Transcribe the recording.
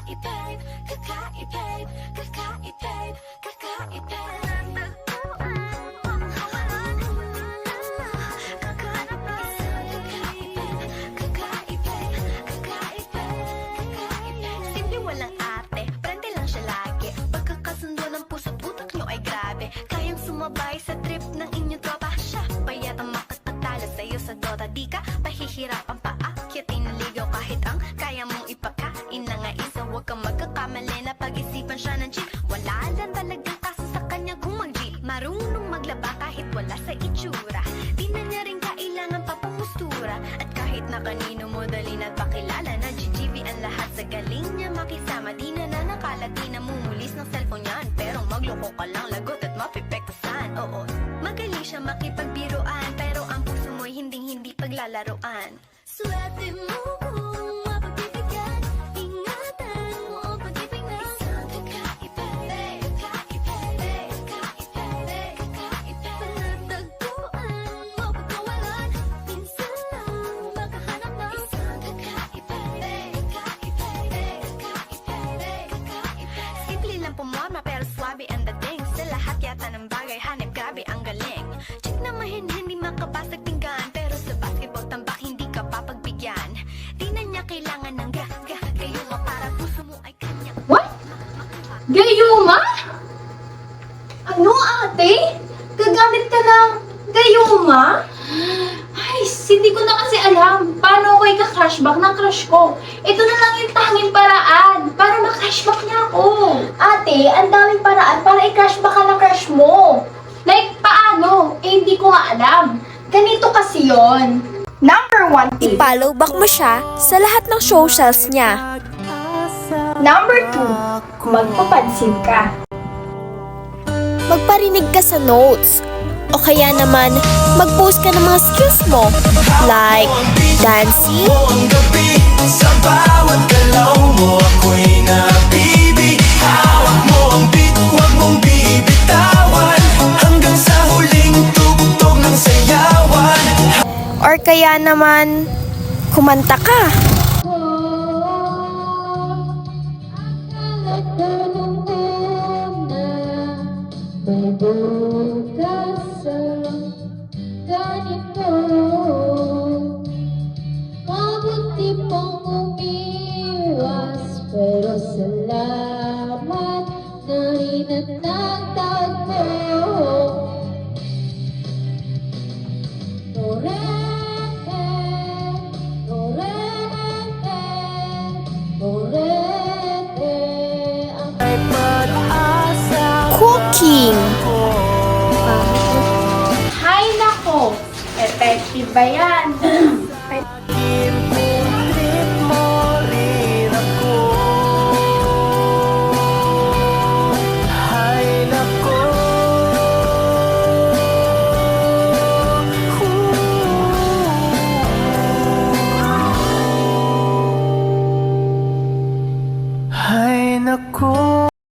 Kakaibig, kakaibig, kakaibig, kakaibig. Simple walang ate, prende lang siya lagi. Pagkakasundo ng puso't utak nyo ay grabe. Kayang sumabay sa trip ng inyong tropa. Siya pa yatang makatalo sa'yo sa Dota. Di ka pahihirapan pa akyatin ligaw kahit ang kaya mong ipakain na nga isa. Huwag kang magkakamali na pag-isipan siya ng cheat. Wala lang talagang kaso sa kanya kung mag-jeep. Marunong maglaba kahit wala sa itsura. Di na niya rin kailangan papamustura. At kahit na kanino mo dali na pakilala na GGB ang lahat sa galing niya makisama. Di na nanakalat, di na mumulis ng cellphone yan. Pero magloko ka lang, lagot at mapipektasan. Oo, magaling siya makipagbiruan, pero ang puso mo'y hinding-hindi paglalaroan. Swerte mo kung mapagbibigyan, ingatan mo ang pag-ibig na isang kakaibig, kakaibig, kakaibig, kakaibig. Panatagpuan mo pagkawalan, minsan lang makahanap ng isang kakaibig, kakaibig, kakaibig, kakaibig. Simple lang pumorma pero swabe ang dating. Sa lahat yata ng bagay hanip, grabe ang galing. Check na hindi makabasag pinggan, pero sa basketball tambak hindi ka papagbigyan. Di na niya kailangan ng gayuma para puso mo ay kanya. What? Gayuma? Ano, ate? Gagamit ka ng gayuma? Ay, hindi ko na kasi alam paano ako ika-crushback ng crush ko. Ito na lang yung tanging paraan para ma-crushback niya ako. Ate, ang daming paraan para i-crushback ka ng crush mo. Like, paano? Eh, hindi ko nga alam. Ganito kasi yon. Number 1 tip. I-follow back mo siya sa lahat ng socials niya. Number 2, magpapansin ka. Magparinig ka sa notes. O kaya naman, mag-post ka ng mga skills mo. Like, dancing, Ang gabi, sa bawat galaw mo ako'y nabibi. Hawak mo ang beat, huwag mong bibitawan, hanggang sa huling tugtog ng sayawan. or kaya naman, kumanta ka. Mabuti pong umiwas, pero salamat na rin at nagtagpo. Norete, norete, norete, ang pag-asa. Cooking. Hay nako! Effective ba yan?